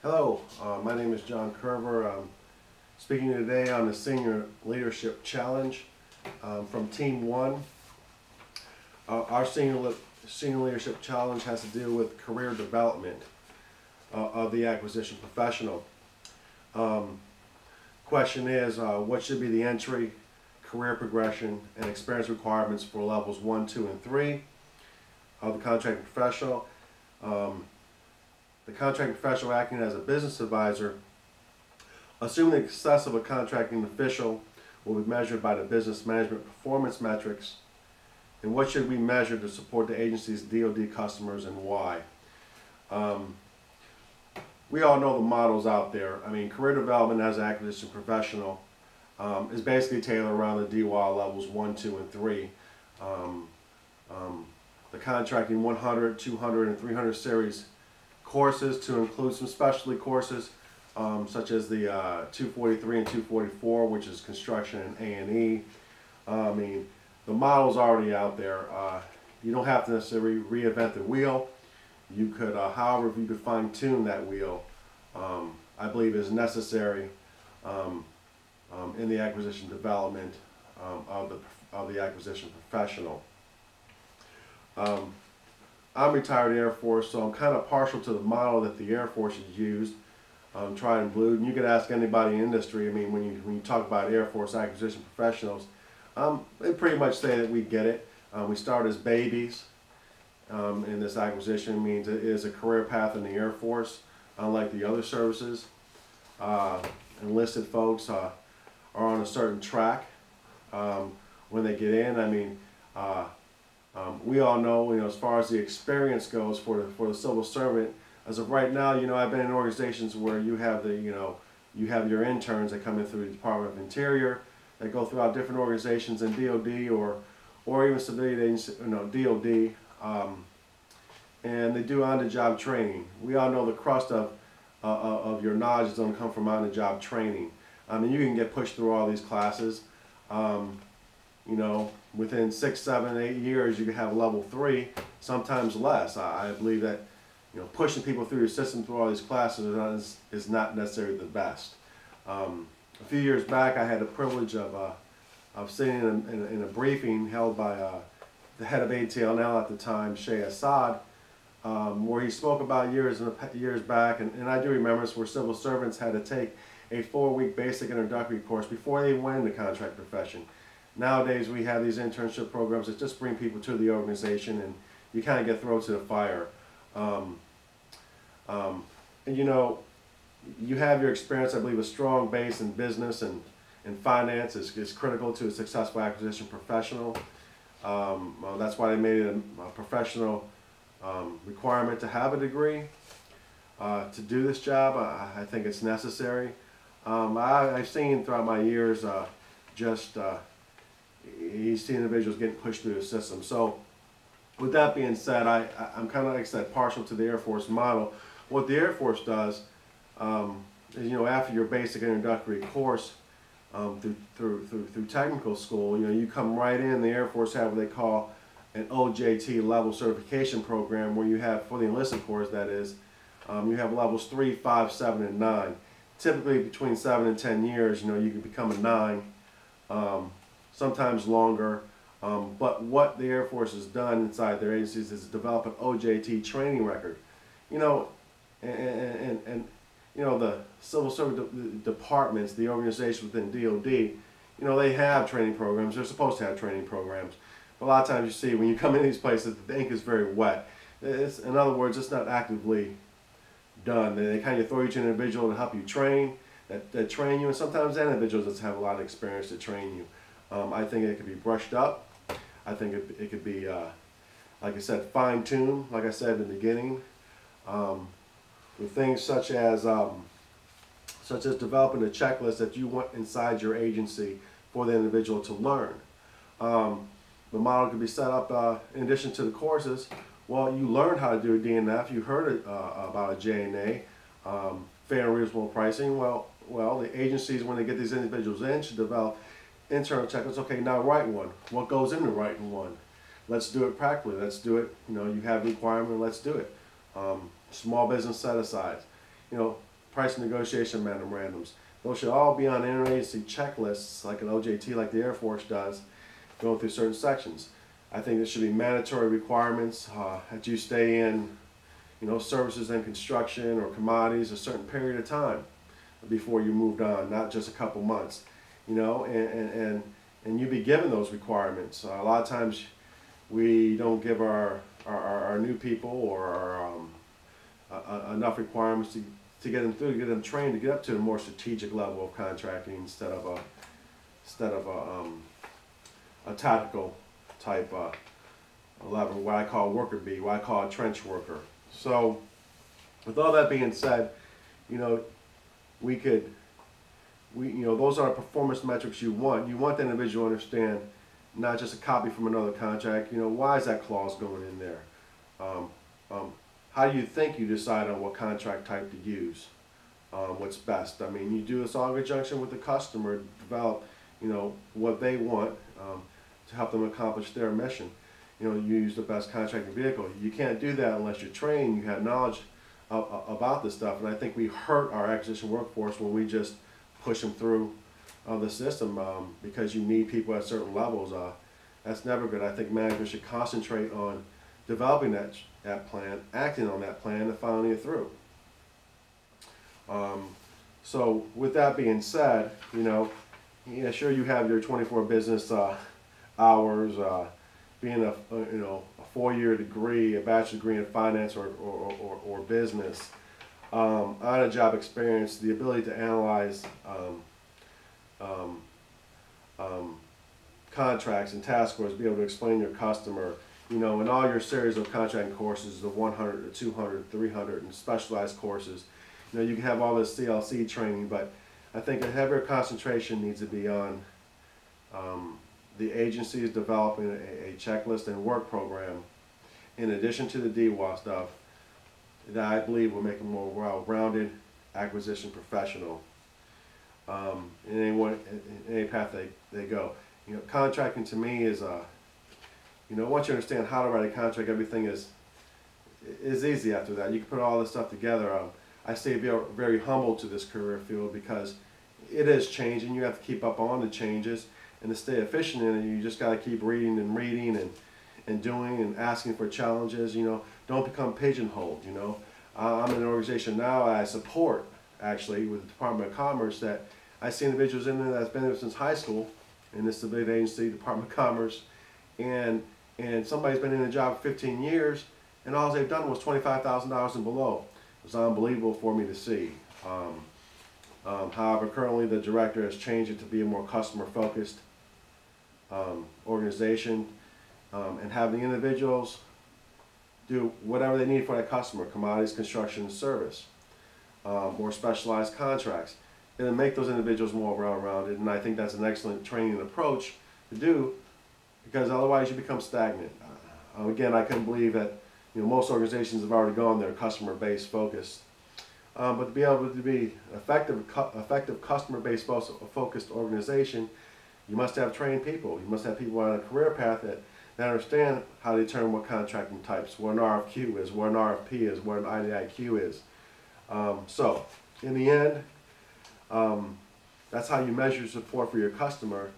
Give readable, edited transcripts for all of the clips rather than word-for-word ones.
Hello, my name is John Curver. I'm speaking today on the Senior Leadership Challenge from Team 1. Our Senior Leadership Challenge has to do with career development of the acquisition professional. Question is, what should be the entry, career progression, and experience requirements for levels 1, 2, and 3 of the contracting professional? The contracting professional acting as a business advisor, assuming the success of a contracting official will be measured by the business management performance metrics. And what should we measure to support the agency's DoD customers, and why? We all know the models out there. I mean, career development as an acquisition professional is basically tailored around the DWA levels 1, 2, and 3. The contracting 100, 200, and 300 series courses, to include some specialty courses such as the 243 and 244, which is construction and A&E. I mean, the model's already out there. You don't have to necessarily reinvent the wheel. You could, however, if you could fine-tune that wheel, I believe is necessary in the acquisition development of the acquisition professional. I'm retired Air Force, so I'm kind of partial to the model that the Air Force has used, tried and blue. And you could ask anybody in industry. I mean, when you talk about Air Force acquisition professionals, they pretty much say that we get it. We start as babies in this acquisition. It means it is a career path in the Air Force, unlike the other services. Enlisted folks are on a certain track when they get in. I mean, we all know, as far as the experience goes for the civil servant, as of right now, I've been in organizations where you have you have your interns that come in through the Department of Interior, that go throughout different organizations in DoD or even civilian agencies, DoD, and they do on-the-job training. We all know the crust of your knowledge is going to come from on-the-job training. I mean, you can get pushed through all these classes. Within 6, 7, 8 years, you can have level 3, sometimes less. I believe that, pushing people through your system through all these classes is not necessarily the best. A few years back, I had the privilege of sitting in a briefing held by the head of ATLNL at the time, Shay Assad, where he spoke about years back, and I do remember this, where civil servants had to take a 4-week basic introductory course before they went into contract profession. Nowadays, we have these internship programs that just bring people to the organization, and you kind of get thrown to the fire. And you have your experience. I believe a strong base in business and finance is critical to a successful acquisition professional. That's why they made it a professional requirement to have a degree to do this job. I think it's necessary. I've seen throughout my years you see individuals getting pushed through the system. So with that being said, I'm kind of, like I said, partial to the Air Force model. What the Air Force does is, after your basic introductory course through technical school, you come right in. The Air Force have what they call an OJT level certification program, where you have, for the enlisted corps that is, you have levels 3, 5, 7, and 9. Typically between 7 and 10 years, you can become a 9. Sometimes longer, but what the Air Force has done inside their agencies is develop an OJT training record. And the civil service departments, the organizations within DoD, they have training programs. They're supposed to have training programs, but a lot of times you see when you come in these places, the ink is very wet. In other words, it's not actively done. They kind of throw each individual to help you train, that train you, and sometimes the individuals just have a lot of experience to train you. I think it could be brushed up. I think it could be, like I said, fine-tuned, like I said in the beginning, with things such as developing a checklist that you want inside your agency for the individual to learn. The model could be set up in addition to the courses. Well, you learned how to do a DNF. You heard about a JNA, fair and reasonable pricing. Well, the agencies, when they get these individuals in, should develop internal checklists. Okay, now write one. What goes into writing one? Let's do it practically. Let's do it. You have the requirement. Let's do it. Small business set asides. price negotiation memorandums. Those should all be on interagency checklists, like an OJT, like the Air Force does, going through certain sections. I think there should be mandatory requirements that you stay in, services and construction or commodities a certain period of time before you moved on, not just a couple months, and you be given those requirements. A lot of times we don't give our new people or enough requirements to get them through, to get them trained, to get up to a more strategic level of contracting instead of a tactical type level, what I call worker bee, what I call a trench worker. So, with all that being said, those are the performance metrics you want. You want the individual to understand, not just a copy from another contract. Why is that clause going in there? How do you think you decide on what contract type to use? What's best? I mean, you do this all in conjunction with the customer to develop, what they want to help them accomplish their mission. You use the best contracting vehicle. You can't do that unless you're trained, you have knowledge about this stuff. And I think we hurt our acquisition workforce when we just push them through the system because you need people at certain levels. That's never good. I think management should concentrate on developing that plan, acting on that plan, and following it through. So with that being said, sure, you have your 24 business hours, being a 4-year degree, a bachelor's degree in finance or business, on-the-job experience, the ability to analyze contracts and task orders, be able to explain your customer, in all your series of contracting courses, the 100, the 200, 300, and specialized courses. You can have all this CLC training, but I think a heavier concentration needs to be on the agencies developing a checklist and work program, in addition to the DWA stuff, that I believe will make a more well-rounded acquisition professional in any path they go. Contracting to me is, once you understand how to write a contract, everything is easy after that. You can put all this stuff together. I stay very humble to this career field because it is changing. You have to keep up on the changes, and to stay efficient in it, you just got to keep reading and doing and asking for challenges. Don't become pigeonholed. I'm in an organization now I support, actually, with the Department of Commerce, that I see individuals in there that's been there since high school, in this big agency, Department of Commerce, and somebody's been in a job for 15 years, and all they've done was $25,000 and below. It was unbelievable for me to see. However, currently the director has changed it to be a more customer-focused organization, and have the individuals do whatever they need for that customer: commodities, construction, and service, more specialized contracts. It'll make those individuals more well-rounded, and I think that's an excellent training approach to do, because otherwise you become stagnant. Again, I couldn't believe that most organizations have already gone there customer-based focused. But to be able to be effective customer-based focused organization, you must have trained people. You must have people on a career path that understand how to determine what contracting types, what an RFQ is, what an RFP is, what an IDIQ is. So, in the end, that's how you measure support for your customer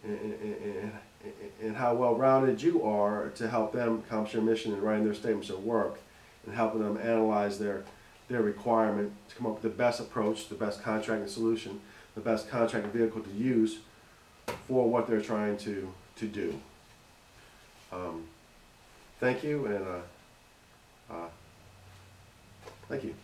and how well-rounded you are to help them accomplish their mission in writing their statements of work and helping them analyze their requirement to come up with the best approach, the best contracting solution, the best contracting vehicle to use for what they're trying to do. Thank you, and thank you.